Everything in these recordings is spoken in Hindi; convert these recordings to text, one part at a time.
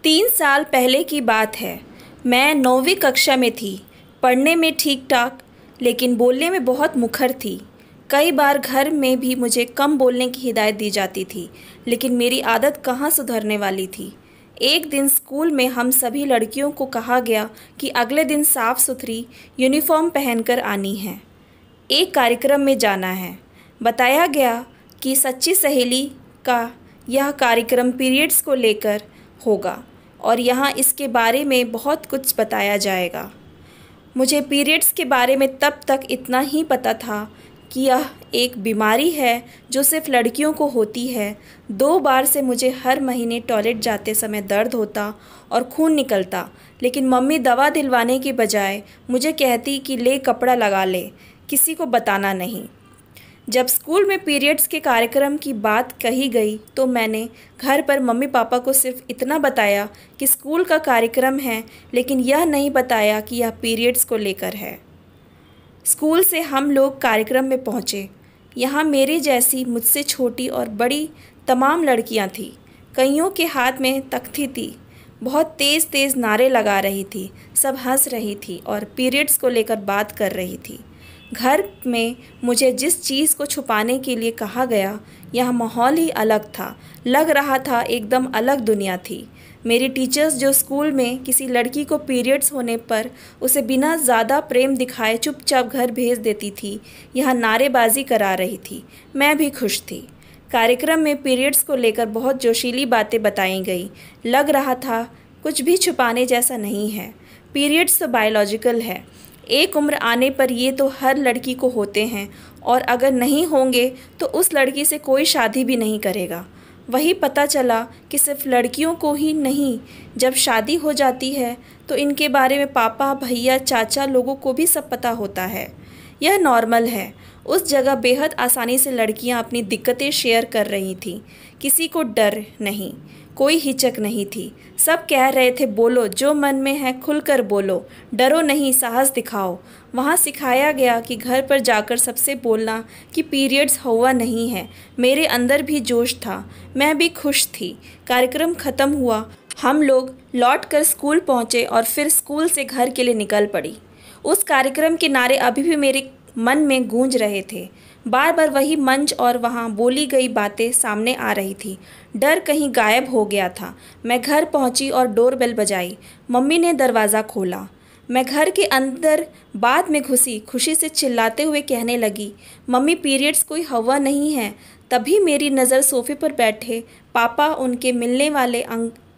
3 साल पहले की बात है। मैं 9वीं कक्षा में थी। पढ़ने में ठीक ठाक, लेकिन बोलने में बहुत मुखर थी। कई बार घर में भी मुझे कम बोलने की हिदायत दी जाती थी, लेकिन मेरी आदत कहाँ सुधरने वाली थी। एक दिन स्कूल में हम सभी लड़कियों को कहा गया कि अगले दिन साफ सुथरी यूनिफॉर्म पहनकर आनी है। एक कार्यक्रम में जाना है। बताया गया कि सच्ची सहेली का यह कार्यक्रम पीरियड्स को लेकर होगा और यहाँ इसके बारे में बहुत कुछ बताया जाएगा। मुझे पीरियड्स के बारे में तब तक इतना ही पता था कि यह एक बीमारी है जो सिर्फ लड़कियों को होती है। 2 बार से मुझे हर महीने टॉयलेट जाते समय दर्द होता और खून निकलता, लेकिन मम्मी दवा दिलवाने के बजाय मुझे कहती कि ले कपड़ा लगा ले, किसी को बताना नहीं। जब स्कूल में पीरियड्स के कार्यक्रम की बात कही गई तो मैंने घर पर मम्मी पापा को सिर्फ इतना बताया कि स्कूल का कार्यक्रम है, लेकिन यह नहीं बताया कि यह पीरियड्स को लेकर है। स्कूल से हम लोग कार्यक्रम में पहुँचे। यहाँ मेरे जैसी मुझसे छोटी और बड़ी तमाम लड़कियाँ थीं। कईयों के हाथ में तख्ती थी, बहुत तेज़ तेज़ नारे लगा रही थी, सब हंस रही थी और पीरियड्स को लेकर बात कर रही थी। घर में मुझे जिस चीज़ को छुपाने के लिए कहा गया, यह माहौल ही अलग था। लग रहा था एकदम अलग दुनिया थी। मेरी टीचर्स जो स्कूल में किसी लड़की को पीरियड्स होने पर उसे बिना ज़्यादा प्रेम दिखाए चुपचाप घर भेज देती थी, यहाँ नारेबाजी करा रही थी। मैं भी खुश थी। कार्यक्रम में पीरियड्स को लेकर बहुत जोशीली बातें बताई गई। लग रहा था कुछ भी छुपाने जैसा नहीं है। पीरियड्स तो बायोलॉजिकल है। एक उम्र आने पर ये तो हर लड़की को होते हैं और अगर नहीं होंगे तो उस लड़की से कोई शादी भी नहीं करेगा। वही पता चला कि सिर्फ लड़कियों को ही नहीं, जब शादी हो जाती है तो इनके बारे में पापा, भैया, चाचा लोगों को भी सब पता होता है। यह नॉर्मल है। उस जगह बेहद आसानी से लड़कियां अपनी दिक्कतें शेयर कर रही थीं। किसी को डर नहीं, कोई हिचक नहीं थी। सब कह रहे थे बोलो, जो मन में है खुलकर बोलो, डरो नहीं, साहस दिखाओ। वहाँ सिखाया गया कि घर पर जाकर सबसे बोलना कि पीरियड्स हुआ नहीं है। मेरे अंदर भी जोश था, मैं भी खुश थी। कार्यक्रम ख़त्म हुआ, हम लोग लौटकर स्कूल पहुँचे और फिर स्कूल से घर के लिए निकल पड़ी। उस कार्यक्रम के नारे अभी भी मेरे मन में गूंज रहे थे। बार बार वही मंच और वहाँ बोली गई बातें सामने आ रही थी। डर कहीं गायब हो गया था। मैं घर पहुँची और डोरबेल बजाई। मम्मी ने दरवाज़ा खोला। मैं घर के अंदर बाद में घुसी, खुशी से चिल्लाते हुए कहने लगी, मम्मी पीरियड्स कोई हवा नहीं है। तभी मेरी नज़र सोफ़े पर बैठे पापा, उनके मिलने वाले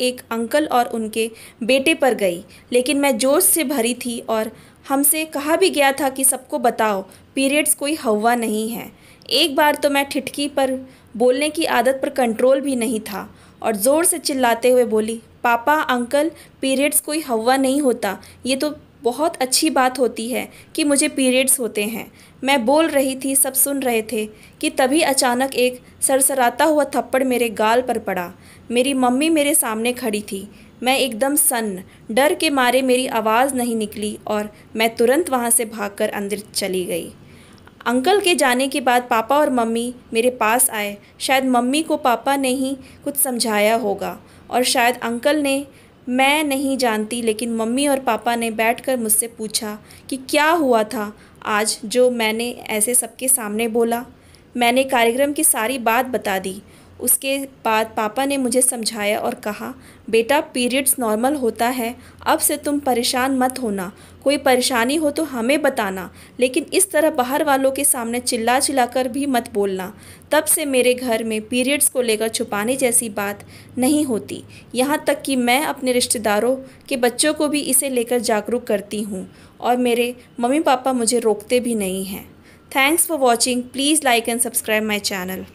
एक अंकल और उनके बेटे पर गई। लेकिन मैं जोश से भरी थी और हमसे कहा भी गया था कि सबको बताओ पीरियड्स कोई हवा नहीं है। एक बार तो मैं ठिठकी पर बोलने की आदत पर कंट्रोल भी नहीं था और ज़ोर से चिल्लाते हुए बोली, पापा, अंकल, पीरियड्स कोई हवा नहीं होता। ये तो बहुत अच्छी बात होती है कि मुझे पीरियड्स होते हैं। मैं बोल रही थी, सब सुन रहे थे कि तभी अचानक एक सरसराता हुआ थप्पड़ मेरे गाल पर पड़ा। मेरी मम्मी मेरे सामने खड़ी थी। मैं एकदम सन्न, डर के मारे मेरी आवाज़ नहीं निकली और मैं तुरंत वहाँ से भागकर अंदर चली गई। अंकल के जाने के बाद पापा और मम्मी मेरे पास आए। शायद मम्मी को पापा ने ही कुछ समझाया होगा और शायद अंकल ने, मैं नहीं जानती, लेकिन मम्मी और पापा ने बैठकर मुझसे पूछा कि क्या हुआ था आज जो मैंने ऐसे सबके सामने बोला। मैंने कार्यक्रम की सारी बात बता दी। उसके बाद पापा ने मुझे समझाया और कहा, बेटा पीरियड्स नॉर्मल होता है, अब से तुम परेशान मत होना, कोई परेशानी हो तो हमें बताना, लेकिन इस तरह बाहर वालों के सामने चिल्ला चिल्लाकर भी मत बोलना। तब से मेरे घर में पीरियड्स को लेकर छुपाने जैसी बात नहीं होती। यहाँ तक कि मैं अपने रिश्तेदारों के बच्चों को भी इसे लेकर जागरूक करती हूँ और मेरे मम्मी पापा मुझे रोकते भी नहीं हैं। Thanks for watching. Please like and subscribe my channel.